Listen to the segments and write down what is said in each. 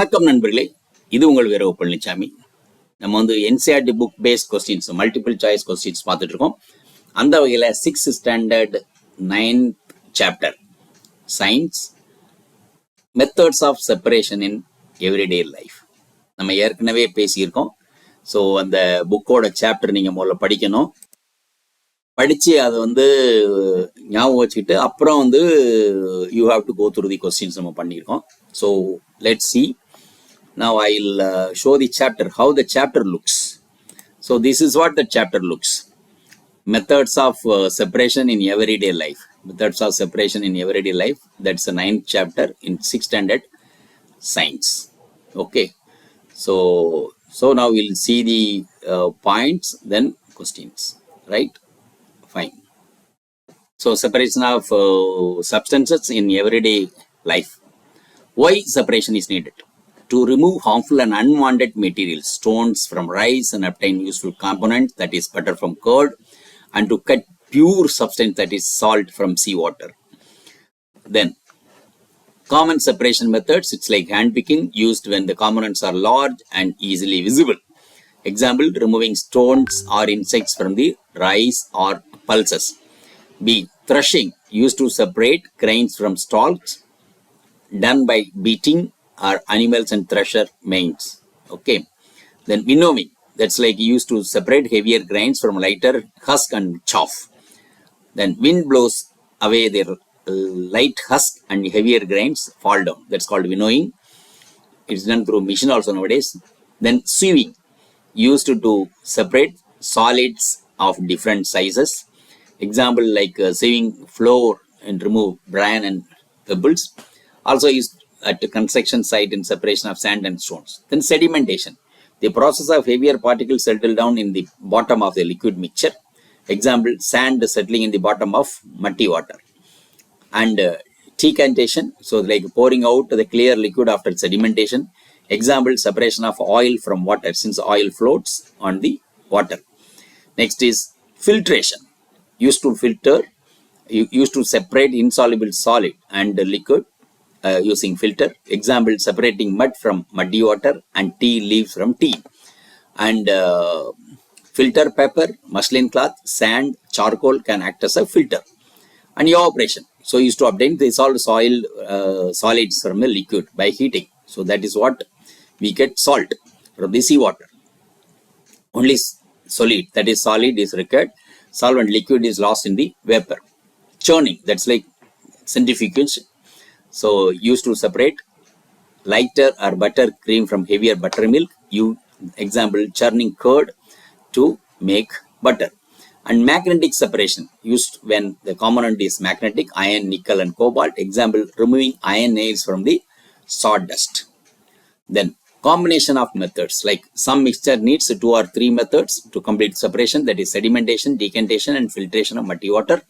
வணக்கம் நண்பர்களே, இது உங்கள் V.Palanichamy. நம்ம வந்து NCERT book based questions, multiple choice questions பார்த்துட்டு இருக்கோம். அந்த வகையில் 6th standard 9th chapter science methods of separation in everyday life நம்ம ஏற்கனவே பேசியிருக்கோம். ஸோ அந்த புக்கோட சாப்டர் நீங்கள் முதல்ல படிக்கணும். படித்து அதை வந்து ஞாபகம் வச்சுக்கிட்டு அப்புறம் வந்து you have to go through the questions நம்ம பண்ணியிருக்கோம். So let's see. Now I'll show the chapter, how the chapter looks. So this is what the chapter looks. Methods of separation in everyday life. Methods of separation in everyday life. That's the 9th chapter in 6th standard science. Okay. So now we'll see the points, then questions. Right? Fine. So separation of substances in everyday life. Why separation is needed? To remove harmful and unwanted materials, stones from rice, and obtain useful component, that is butter from curd, and to cut pure substance, that is salt, from seawater. Then common separation methods, it's like hand picking, used when the components are large and easily visible. Example, removing stones or insects from the rice or pulses. B. Threshing, used to separate grains from stalks, done by beating or animals and thresher mains. Okay. Then winnowing, that's like used to separate heavier grains from lighter husk and chaff. Then wind blows away their light husk and heavier grains fall down. That's called winnowing. It's done through machine also nowadays. Then sieving, used to separate solids of different sizes. Example like sieving flour and remove bran and pebbles. Also used at the construction site in separation of sand and stones. Then sedimentation, the process of heavier particles settle down in the bottom of the liquid mixture. Example, sand settling in the bottom of muddy water. And decantation, so like pouring out the clear liquid after sedimentation. Example, separation of oil from water, since oil floats on the water. Next is filtration, used to filter, used to separate insoluble solid and liquid using filter. Example, separating mud from muddy water and tea leaves from tea. And filter paper, muslin cloth, sand, charcoal can act as a filter. And evaporation, so used to obtain the solids from the liquid by heating. So that is what we get salt from the seawater. Only solid, that is solid, is required. Solvent liquid is lost in the vapor. Churning, that's like centrifugation. So used to separate lighter or butter cream from heavier buttermilk. Example, churning curd to make butter. And magnetic separation, used when the component is magnetic, iron, nickel and cobalt. Example, removing iron nails from the sawdust. Then combination of methods, like some mixture needs 2 or 3 methods to complete separation, that is sedimentation, decantation and filtration of muddy water.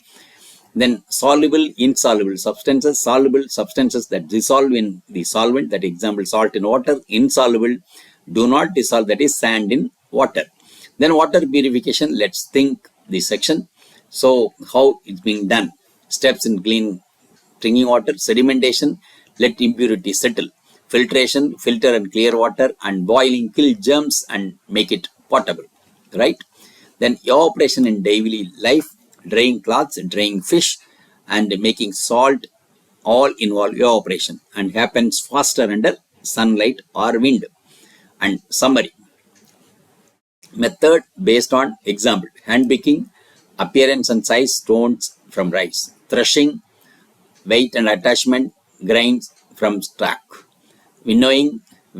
Then soluble, insoluble substances, soluble substances that dissolve in the solvent, that example salt in water. Insoluble, do not dissolve, that is sand in water. Then water purification, let's think this section. So how it's being done? Steps in clean drinking water. Sedimentation, let impurity settle. Filtration, filter and clear water. And boiling, kill germs and make it potable. Right? Then evaporation in daily life. Drying cloths, drying fish, and making salt all involve evaporation and happens faster under sunlight or wind. And summary. Method based on example. Hand picking, appearance and size stones from rice. Threshing, weight and attachment grains from stalk. Winnowing,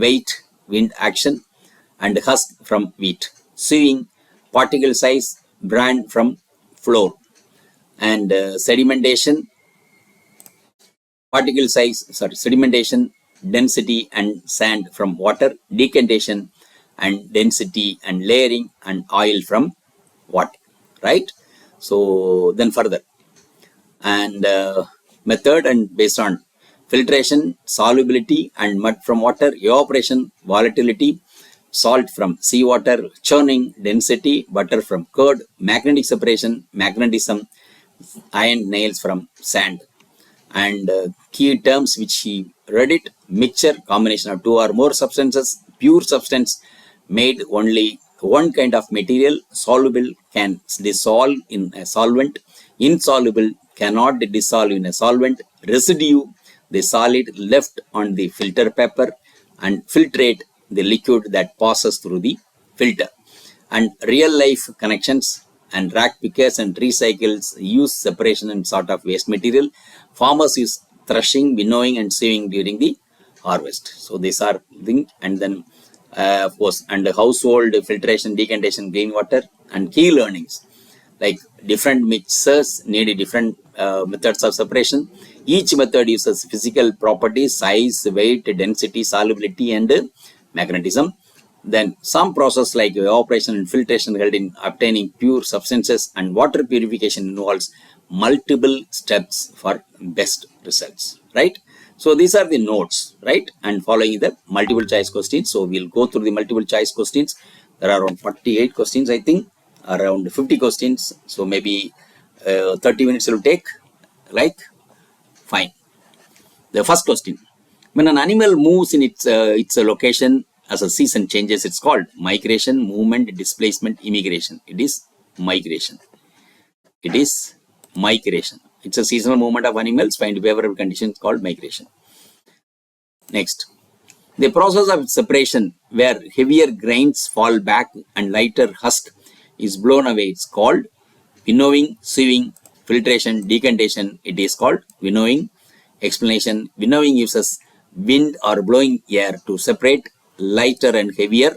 weight, wind action, and husk from wheat. Sieving, particle size, bran from flour. And sedimentation, particle size, sedimentation, density and sand from water. Decantation and density and layering and oil from water. Right? So then further. And method and based on filtration, solubility and mud from water. Evaporation, volatility, salt from seawater. Churning, density, butter from curd. Magnetic separation, magnetism, iron nails from sand. And key terms which Reddit, mixture, combination of two or more substances, pure substance made only one kind of material, soluble can dissolve in a solvent, insoluble cannot dissolve in a solvent, residue, the solid left on the filter paper, and filtrate, the liquid that passes through the filter. And real life connections and rack pickers and recycles use separation and sort of waste material. Farmers use threshing, winnowing, and sieving during the harvest. So these are things, and then of course, and household filtration, decantation, clean water, and key learnings like different mixers need different methods of separation. Each method uses physical properties, size, weight, density, solubility, and magnetism. Then some process like evaporation and filtration held in obtaining pure substances, and water purification involves multiple steps for best results, right? So these are the notes, right? And following the multiple choice questions. So we'll go through the multiple choice questions. There are around 48 questions, I think, around 50 questions. So maybe 30 minutes will take, like, fine. The first question. When an animal moves in its location as a season changes, it's called migration, movement, displacement, immigration. It is migration. It is migration. It's a seasonal movement of animals find favorable conditions called migration. Next, the process of separation where heavier grains fall back and lighter husk is blown away. It's called winnowing, sieving, filtration, decantation. It is called winnowing. Explanation: winnowing uses wind or blowing air to separate lighter and heavier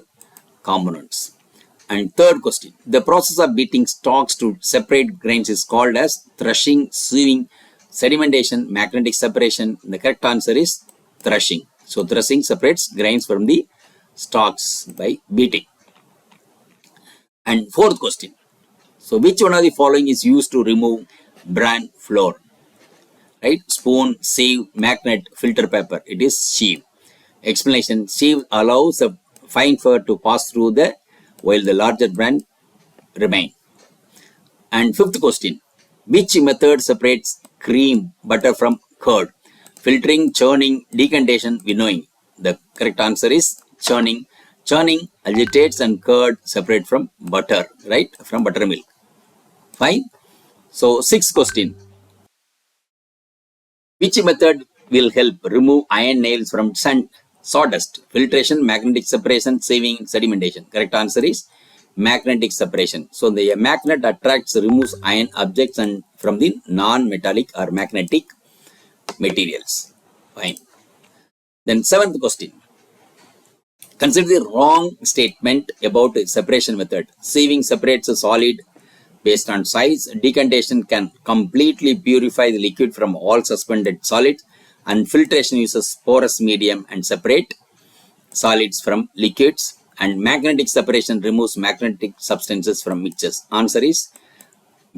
components. And third question, the process of beating stalks to separate grains is called as threshing, sieving, sedimentation, magnetic separation. The correct answer is threshing. So threshing separates grains from the stalks by beating. And fourth question, so which one of the following is used to remove bran flour? Right? Spoon, sieve, magnet, filter paper. It is sieve. Explanation: sieve allows a fine fur to pass through the while the larger bran remain. And fifth question, which method separates cream, butter from curd? Filtering, churning, decantation, winnowing. The correct answer is churning. Churning agitates and curd separate from butter, right? From buttermilk. Fine. So sixth question, which method will help remove iron nails from sawdust? Filtration, magnetic separation, sieving, sedimentation. Correct answer is magnetic separation. So the magnet attracts, removes iron objects and from the non-metallic or magnetic materials. Fine. Then seventh question. Consider the wrong statement about separation method. Sieving separates a solid based on size. Decantation can completely purify the liquid from all suspended solids, and filtration uses porous medium and separate solids from liquids, and magnetic separation removes magnetic substances from mixtures. Answer is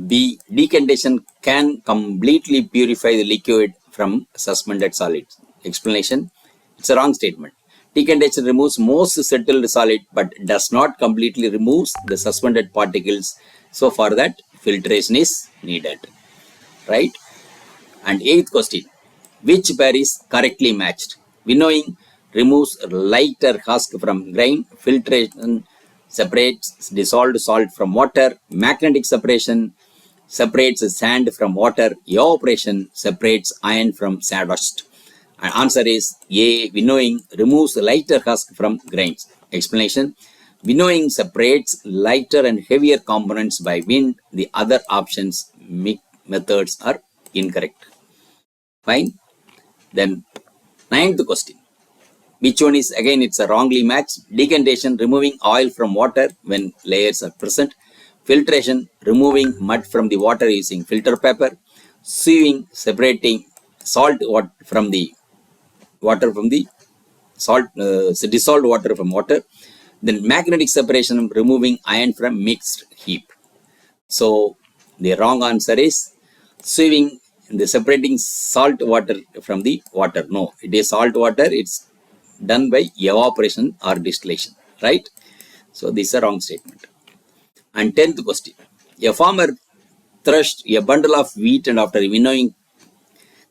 B. Decantation can completely purify the liquid from suspended solids. Explanation: it's a wrong statement. Decantation removes most settled solid but does not completely remove the suspended particles. So for that, filtration is needed, right? And eighth question, which pair is correctly matched? Winnowing removes lighter husk from grain. Filtration separates dissolved salt from water. Magnetic separation separates sand from water. Evaporation separates iron from sawdust. And answer is A. Winnowing removes lighter husk from grains. Explanation: winnowing separates lighter and heavier components by wind. The other options methods are incorrect. Fine. Then ninth question. Which one is, again, it's a wrongly matched. Decantation removing oil from water when layers are present. Filtration removing mud from the water using filter paper. Sieving separating salt from the water from the salt, dissolved water from water. Then magnetic separation removing iron from mixed heap. So the wrong answer is sieving, the separating salt water from the water. No, it is salt water. It's done by evaporation or distillation, right? So this is a wrong statement. And 10th question. A farmer threshed a bundle of wheat and after winnowing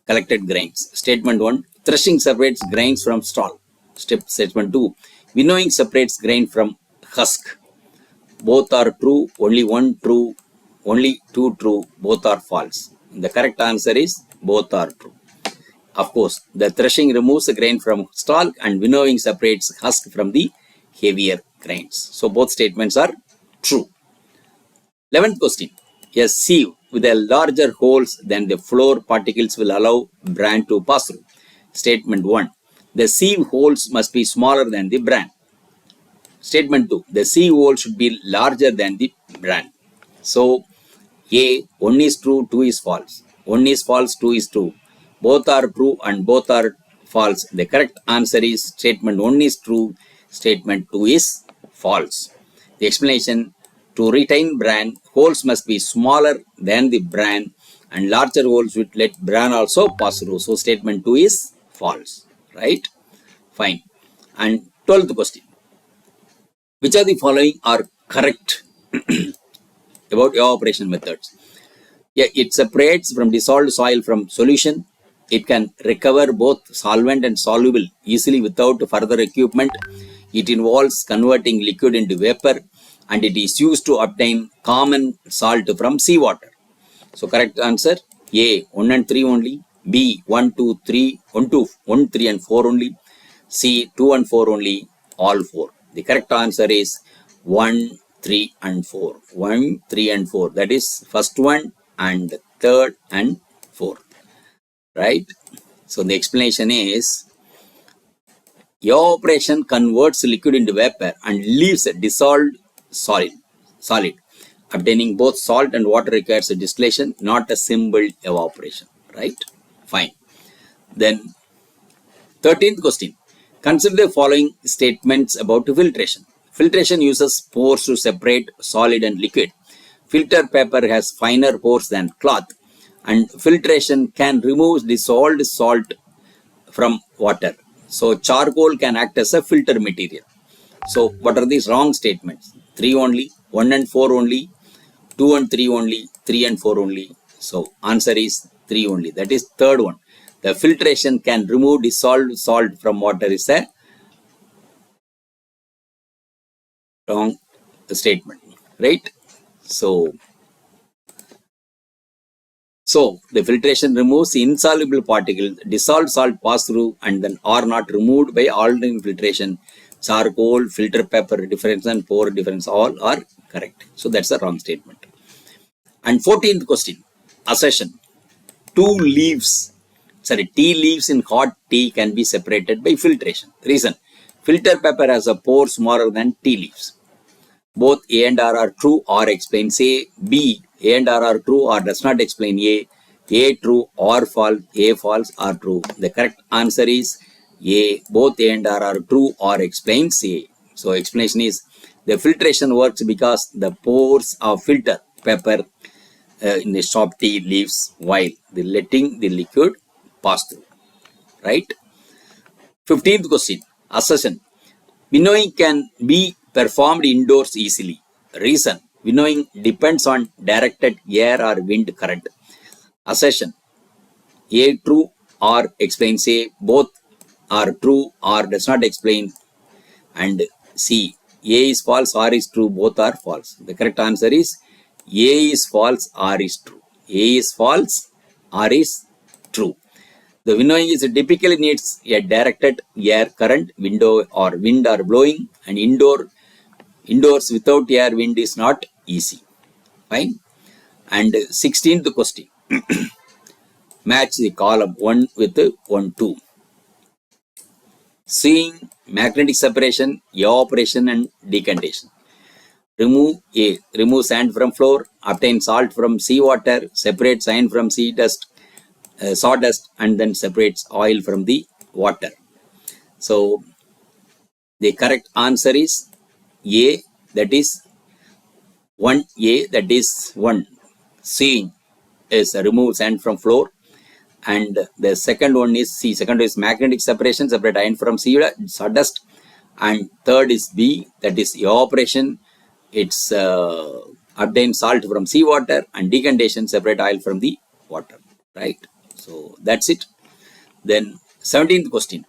collected grains. Statement 1. Threshing separates grains from straw. Statement 2. Winnowing separates grain from husk. Both are true, only one true, only two true, both are false. The correct answer is both are true. Of course, the threshing removes the grain from stalk and winnowing separates husk from the heavier grains. So both statements are true. 11th question. A sieve with a larger holes than the floor particles will allow bran to pass through. Statement 1. The sieve holes must be smaller than the bran. Statement 2. The sieve hole should be larger than the bran. So, A, 1 is true, 2 is false. 1 is false, 2 is true. Both are true and both are false. The correct answer is statement 1 is true, statement 2 is false. The explanation: to retain bran, holes must be smaller than the bran and larger holes would let bran also pass through. So, statement 2 is false. Right? Fine. And 12th question. Which of the following are correct about evaporation methods? Yeah, it separates from dissolved soil from solution. It can recover both solvent and soluble easily without further equipment. It involves converting liquid into vapor and it is used to obtain common salt from seawater. So correct answer A, 1 and 3 only. B, 1, 2, 3, 1, 3 and 4 only. C, 2 and 4 only, all 4. The correct answer is 1, 3 and 4. 1, 3 and 4. That is first one and third and fourth. Right? So the explanation is evaporation converts liquid into vapor and leaves a dissolved solid. Obtaining both salt and water requires a distillation, not a simple evaporation. Right? Fine. Then 13th question. Consider the following statements about filtration. Filtration uses pores to separate solid and liquid. Filter paper has finer pores than cloth. And filtration can remove dissolved salt from water. So charcoal can act as a filter material. So what are these wrong statements? 3 only, 1 and 4 only, 2 and 3 only, 3 and 4 only. So answer is 3 only. That is third one. The filtration can remove dissolved salt from water is a wrong statement, right? So the filtration removes insoluble particles, dissolved salt pass through and then are not removed by alternate filtration. Charcoal, filter paper difference and pore difference all are correct. So that's a wrong statement. And 14th question, assertion. Tea leaves in hot tea can be separated by filtration. Reason: filter paper has a pore smaller than tea leaves. Both A and R are true or explains A. B, A and R are true or does not explain A. A true or false, A false or true. The correct answer is A. Both A and R are true or explains A. So explanation is the filtration works because the pores of filter paper in the soft tea leaves while the letting the liquid pass through. Right? 15th question. Assertion. Winnowing can be performed indoors easily. Reason: winnowing depends on directed air or wind current. Assertion. A true or explains A. Both are true or does not explain. And C. A is false, R is true, both are false. The correct answer is A is false, R is true. A is false, R is true. The winnowing is typically needs a directed air current, window or wind are blowing, and indoors without air wind is not easy. Fine. And 16th question. Match the column 1 with 1, 2. Seeing magnetic separation, evaporation and decantation. Remove sand from floor, obtain salt from seawater, separate sand from sawdust and then separates oil from the water. So the correct answer is A, that is 1A, that is 1. Seeing is remove sand from floor, and the second one is C. Second is magnetic separation, separate iron from sawdust, and third is B, that is evaporation. It's obtain salt from seawater, and decantation, separate oil from the water. Right? So that's it. Then 17th question.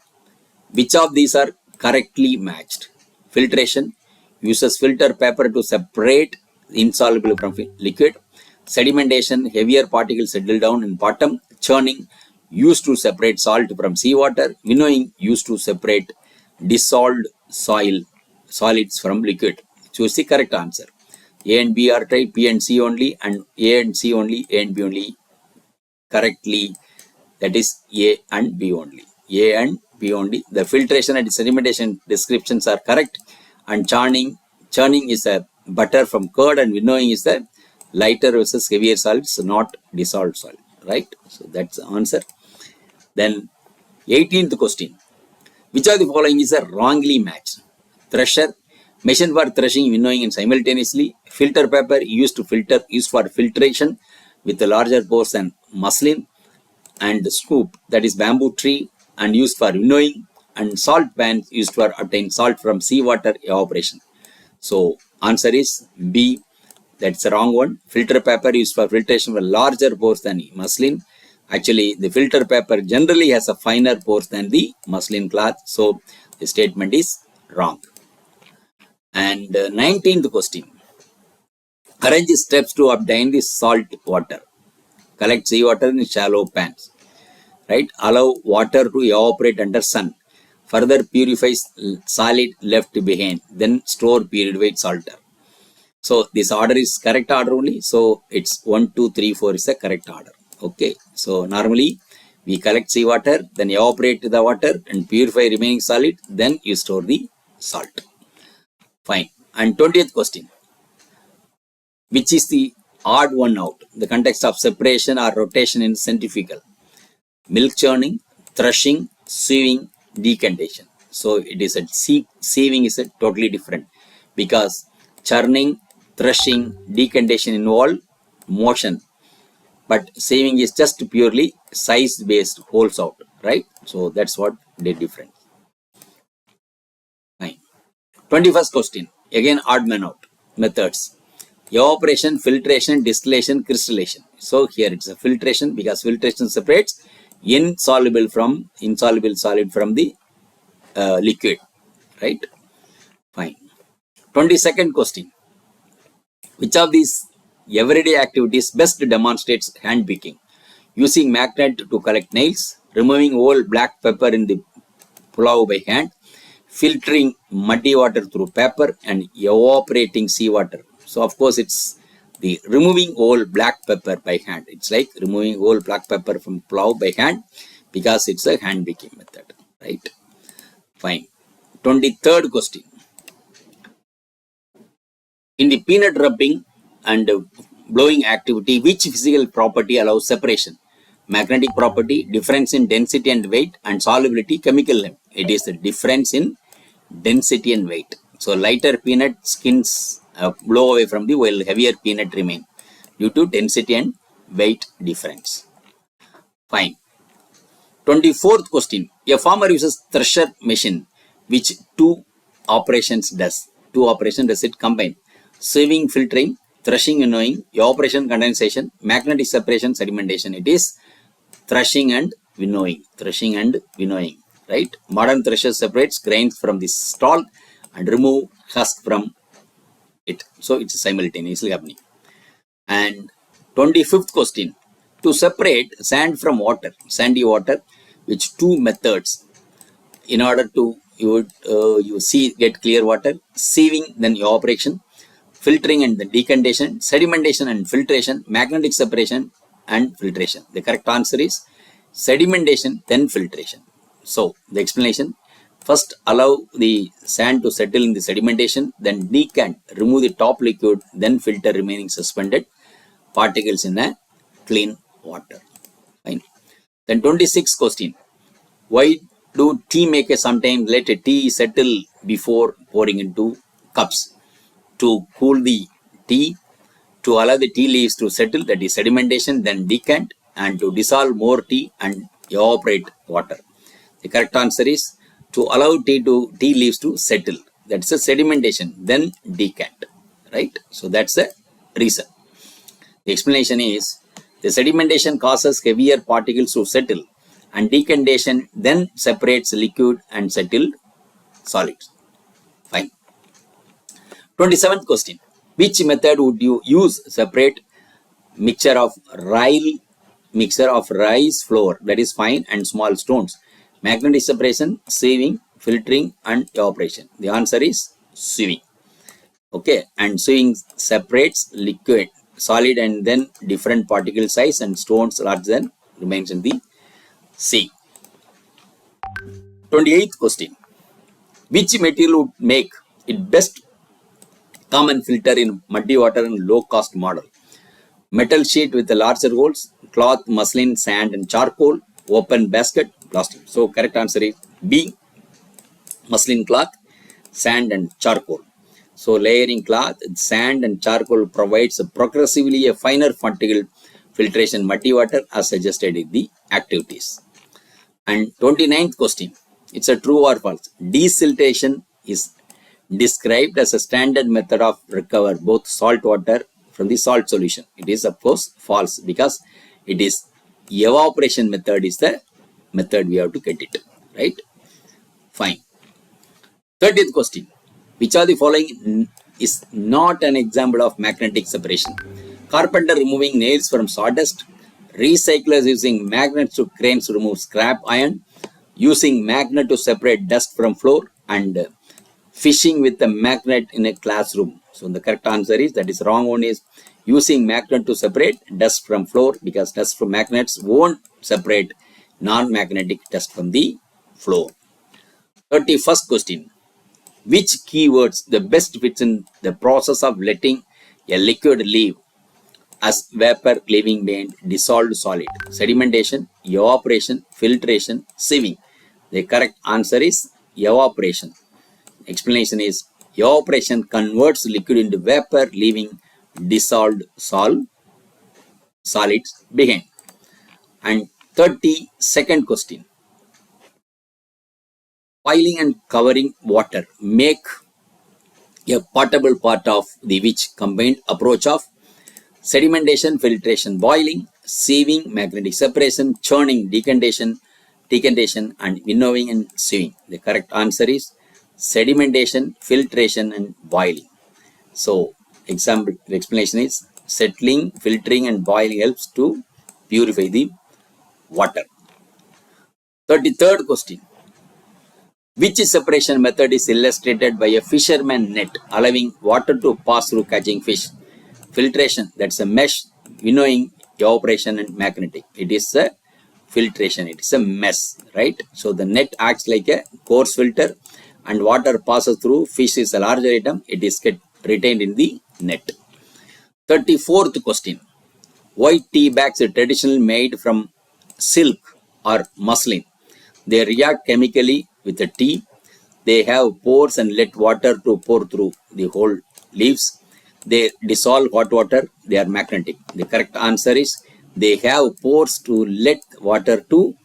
Which of these are correctly matched? Filtration uses filter paper to separate insoluble from liquid. Sedimentation, heavier particles settle down in bottom. Churning used to separate salt from seawater. Winnowing used to separate dissolved solids from liquid. Choose the correct answer. A and B are tried, P and C only, and A and C only, A and B only. Correctly, that is A and B only. A and B only. The filtration and sedimentation descriptions are correct, and churning is a butter from curd, and winnowing is the lighter versus heavier solids, not dissolved solid, right? So that's the answer. Then 18th question. Which of the following is a wrongly matched? Thresher, machine for threshing, winnowing and simultaneously. Filter paper used for filtration with a larger pores than muslin. And scoop, that is bamboo tree, and used for winnowing. And salt pan used for obtain salt from seawater evaporation. So answer is B. That's the wrong one. Filter paper used for filtration with larger pores than muslin. Actually, the filter paper generally has a finer pores than the muslin cloth. So the statement is wrong. And 19th question. Arrange steps to obtain the salt water. Collect seawater in shallow pans. Right? Allow water to evaporate under sun. Further purifies solid left behind. Then store purified salter. So this order is correct order only. So it's 1, 2, 3, 4 is the correct order. Okay. So normally we collect seawater, then evaporate the water and purify remaining solid. Then you store the salt. Fine. And 20th question. Which is the odd one out? The context of separation or rotation in centrifugal. Milk churning, threshing, sieving, decantation. So it is a sieving is a totally different, because churning, threshing, decantation involve motion, but sieving is just purely size based, holes out, right? So that's what they different. Fine. 21st question. Again odd man out methods. Evaporation, filtration, distillation, crystallization. So here it's a filtration, because filtration separates insoluble solid from the liquid, right? Fine. 22nd question. Which of these everyday activities best demonstrates hand picking? Using magnet to collect nails, removing whole black pepper in the plow by hand, filtering muddy water through paper, and evaporating seawater. So of course it's the removing whole black pepper by hand. It's like removing whole black pepper from plow by hand, because it's a hand picking method, right? Fine. 23rd question. In the peanut rubbing and blowing activity, which physical property allows separation? Magnetic property, difference in density and weight, and solubility, chemical name. It is the difference in density and weight. So lighter peanut skins blow away from the, while heavier peanut remain due to density and weight difference. Fine. 24th question. A farmer uses thresher machine. Which two operations does it combine? Sieving, filtering, threshing, winnowing, evaporation, condensation, magnetic separation, sedimentation. It is threshing and winnowing. Threshing and winnowing, right? Modern thresher separates grains from the stalk and remove husk from it. So it's simultaneously happening. And 25th question. To separate sand from water, sandy water, which two methods in order to you get clear water? Sieving, then evaporation, filtering and then decantation, sedimentation and filtration, magnetic separation and filtration. The correct answer is sedimentation, then filtration. So the explanation: first allow the sand to settle in the sedimentation, then decant, remove the top liquid, then filter remaining suspended particles in a clean water. Fine. Then 26th question. Why do tea makers sometimes let a tea settle before pouring into cups? To cool the tea, to allow the tea leaves to settle, that is sedimentation, then decant, and to dissolve more tea and evaporate water. The correct answer is to allow tea leaves to settle. That's a sedimentation, then decant, right? So that's the reason. The explanation is the sedimentation causes heavier particles to settle, and decondenation then separates liquid and settled solids. Fine. 27th question. Which method would you use separate mixture of rice flour, that is fine, and small stones? Magnetic separation, sieving, filtering, and evaporation. The answer is sieving. Okay, and sieving separates liquid, solid, and then different particle size, and stones larger than remains in the sea. 28th question. Which material would make it best common filter in muddy water and low cost model? Metal sheet with the larger holes, cloth, muslin, sand, and charcoal, open basket, plastic. So correct answer is B, muslin cloth, sand, and charcoal. So layering cloth, sand, and charcoal provides progressively a finer particle filtration muddy water as suggested in the activities. And 29th question. It's a true or false. Desiltation is described as a standard method of recover both salt water from the salt solution. It is of course false because it is evaporation method is the method we have to get it. Right? Fine. 30th question. Which of the following is not an example of magnetic separation? Carpenter removing nails from sawdust. Recyclers using magnets to cranes to remove scrap iron. Using magnet to separate dust from floor. And fishing with a magnet in a classroom. So the correct answer is, that is wrong one, is using magnet to separate dust from floor, because dust from magnets won't separate non-magnetic dust from the floor. 31st question. Which keywords the best fits in the process of letting a liquid leave as vapor leaving behind dissolved solid? Sedimentation, evaporation, filtration, sieving. The correct answer is evaporation. Explanation is evaporation converts liquid into vapor, leaving dissolved solids behind. And 32nd question. Piling and covering water make a portable part of the which combined approach of sedimentation, filtration, boiling, sieving, magnetic separation, churning, decondenation, and winnowing and sieving. The correct answer is sedimentation, filtration, and boiling. So example, the explanation is settling, filtering, and boiling helps to purify the water. 33rd question. Which separation method is illustrated by a fisherman net allowing water to pass through catching fish? Filtration, that's a mesh. Winnowing, evaporation, and magnetic. It is a filtration. It is a mesh, right? So the net acts like a coarse filter, and water passes through. Fish is a larger item. It is retained in the net. 34th question. White tea bags are traditionally made from silk or muslin. They react chemically with the tea. They have pores and let water to pour through the whole leaves. They dissolve hot water. They are magnetic. The correct answer is they have pores to let water to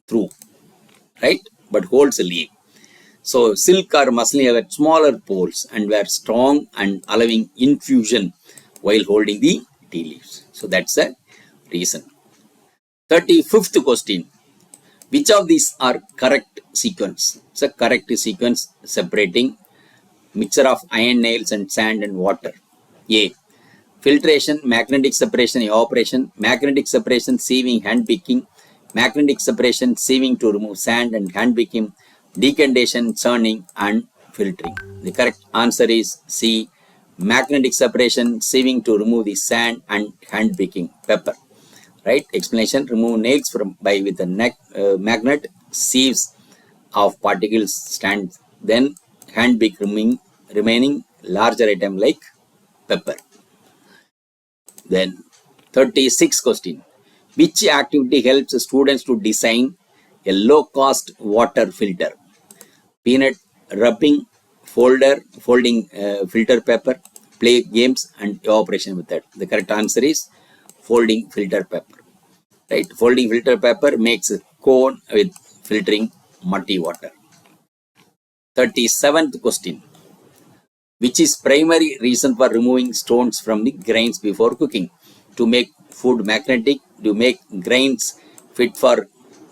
through, right? But holds a leaf. So silk or muslin have smaller pores and were strong and allowing infusion while holding the tea leaves. So that's the reason. 35th question. Which of these are correct sequence? It's a correct sequence separating mixture of iron nails and sand and water. A. Filtration, magnetic separation, evaporation, magnetic separation, sieving, hand picking, magnetic separation, sieving to remove sand and hand picking, decondenation, churning, and filtering. The correct answer is C. Magnetic separation, sieving to remove the sand and hand picking, pepper. Right? Explanation: remove nails from with a magnet, sieves of particles stand, then hand pick remaining larger item like pepper. Then 36th question. Which activity helps students to design a low-cost water filter? Peanut rubbing, folding filter paper, play games, and evaporation method. The correct answer is folding filter paper. Right? Folding filter paper makes a cone with filtering muddy water. 37th question. Which is primary reason for removing stones from the grains before cooking? To make food magnetic, to make grains fit for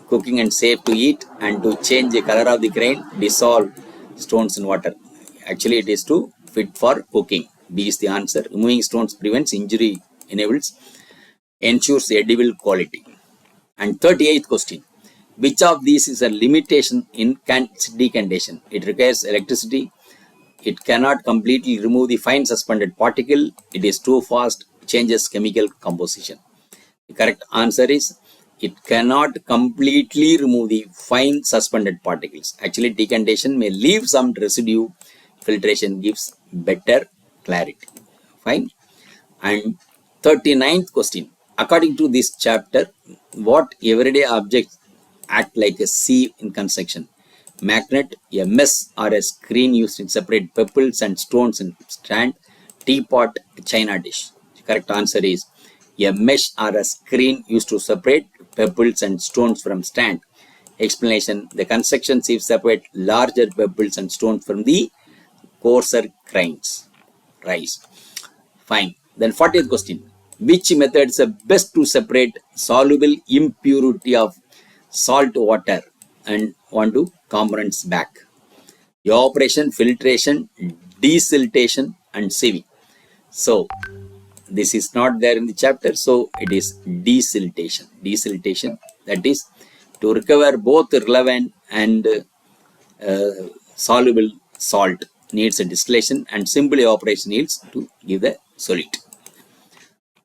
cooking and safe to eat, and to change the color of the grain, dissolve stones in water. Actually, it is to fit for cooking. B is the answer. Removing stones prevents injury, enables, ensures edible quality. And 38th question. Which of these is a limitation in decantation? It requires electricity. It cannot completely remove the fine suspended particle. It is too fast, changes chemical composition. The correct answer is it cannot completely remove the fine suspended particles. Actually, decantation may leave some residue. Filtration gives better clarity. Fine. And 39th question. According to this chapter, what everyday objects act like a sieve in construction? Magnet, a mesh or a screen used to separate pebbles and stones in stand, teapot, china dish. The correct answer is a mesh or a screen used to separate pebbles and stones from stand. Explanation: the construction sieve separate larger pebbles and stones from the coarser grains. Rice. Fine. Then 40th question. Which method is the best to separate soluble impurity of salt water and onto components back? Evaporation, filtration, desiltation, and sieving. So this is not there in the chapter, so it is desiltation. Desiltation, that is to recover both relevant and soluble salt, needs a distillation, and simple evaporation needs to give the solid.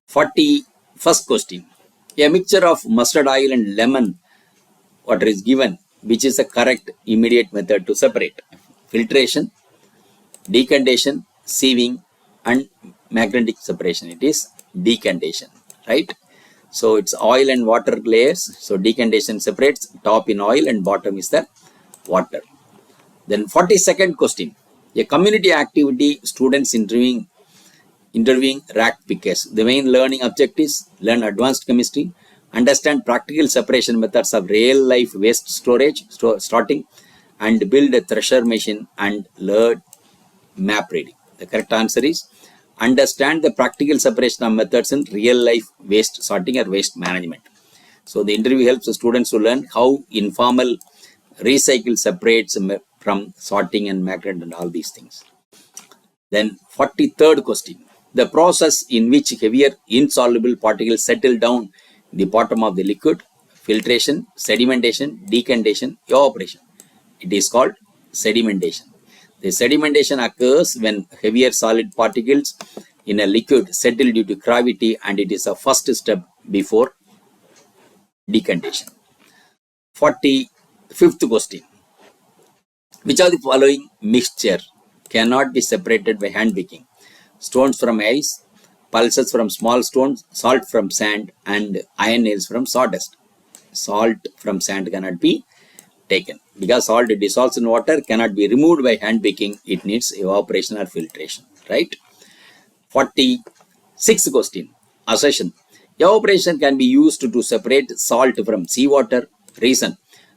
41st question. A mixture of mustard oil and lemon water is given. Which is the correct immediate method to separate? Filtration, decantation, sieving, and magnetic separation. It is decantation, right? So it's oil and water layers. So decantation separates top in oil and bottom is the water. Then 42nd question. A community activity, students interviewing rack pickers. The main learning objectives: learn advanced chemistry, understand practical separation methods of real life waste storage, sorting, and build a thresher machine and learn map reading. The correct answer is understand the practical separation of methods in real life waste sorting or waste management. So the interview helps the students to learn how informal recycle separates from sorting and magnet and all these things. Then 43rd question. The process in which heavier insoluble particles settle down the bottom of the liquid: filtration, sedimentation, decantation, evaporation. It is called sedimentation. The sedimentation occurs when heavier solid particles in a liquid settle due to gravity, and it is a first step before decantation. 45th question. Which of the following mixture cannot be separated by hand picking? Stones from ice, pulses from small stones, salt from sand, and iron nails from sawdust. Salt from sand cannot be taken because salt dissolves in water, cannot be removed by hand picking. It needs evaporation or filtration, right? 46th question. Assertion. Evaporation can be used to separate salt from seawater. Reason.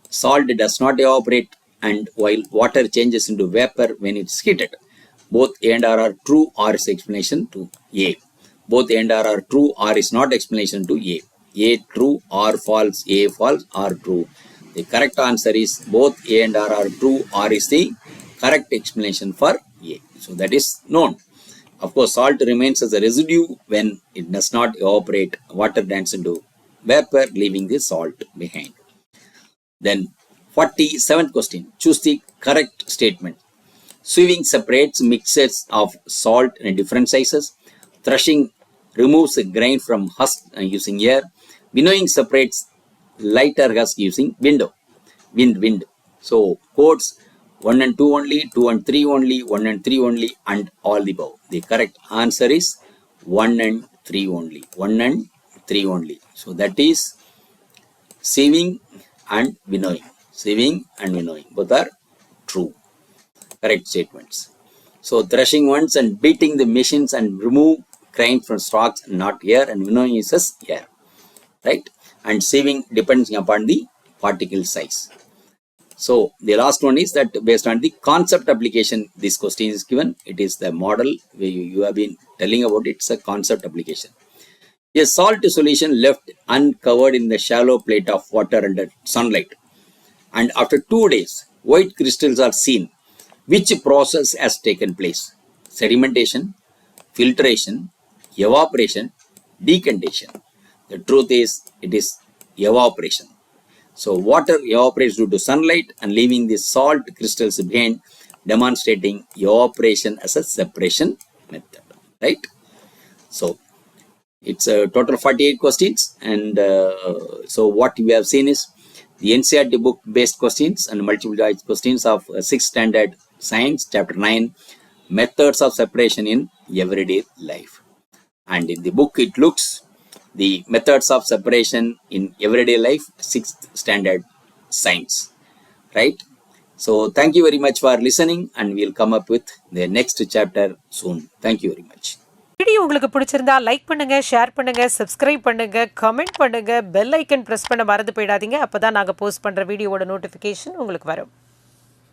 Salt does not evaporate, and while water changes into vapor when it is heated. Both A and R are true, or is explanation to A. Both A and R are true, or is not explanation to A. A true, R false, A false, R true. The correct answer is both A and R are true, or is the correct explanation for A. So that is known. Of course, salt remains as a residue when it does not evaporate. Water turns into vapor, leaving the salt behind. Then 47th question. Choose the correct statement. Sieving separates mixtures of salt in different sizes. Threshing removes the grain from husk using air. Winnowing separates lighter husk using wind. So codes 1 and 2 only, 2 and 3 only, 1 and 3 only, and all the above. The correct answer is 1 and 3 only. 1 and 3 only. So that is sieving and winnowing. Sieving and winnowing. Both are true. Correct statements. So threshing once and beating the machines and remove grain from stalks, not air, and winnowing is as air, right? And sieving depends upon the particle size. So the last one is that based on the concept application, this question is given. It is the model where you have been telling about it. It's a concept application. A salt solution left uncovered in the shallow plate of water under sunlight, and after 2 days, white crystals are seen. Which process has taken place? Sedimentation, filtration, evaporation, decantation. The truth is, it is evaporation. So water evaporates due to sunlight and leaving the salt crystals behind, demonstrating evaporation as a separation method. Right? So it's a total 48 questions, and so what we have seen is the NCERT book based questions and multiple choice questions of 6th standard science chapter 9, methods of separation in everyday life. And in the book it looks the methods of separation in everyday life, 6th standard science. Right? So thank you very much for listening, and we'll come up with the next chapter soon. Thank you very much. Video உங்களுக்கு பிடிச்சிருந்தா like பண்ணுங்க, share பண்ணுங்க, subscribe பண்ணுங்க, comment பண்ணுங்க, bell icon press பண்ண மறந்து போயிடாதீங்க. அப்பதான் நாங்க போஸ்ட் பண்ற வீடியோவோட நோட்டிஃபிகேஷன் உங்களுக்கு வரும்.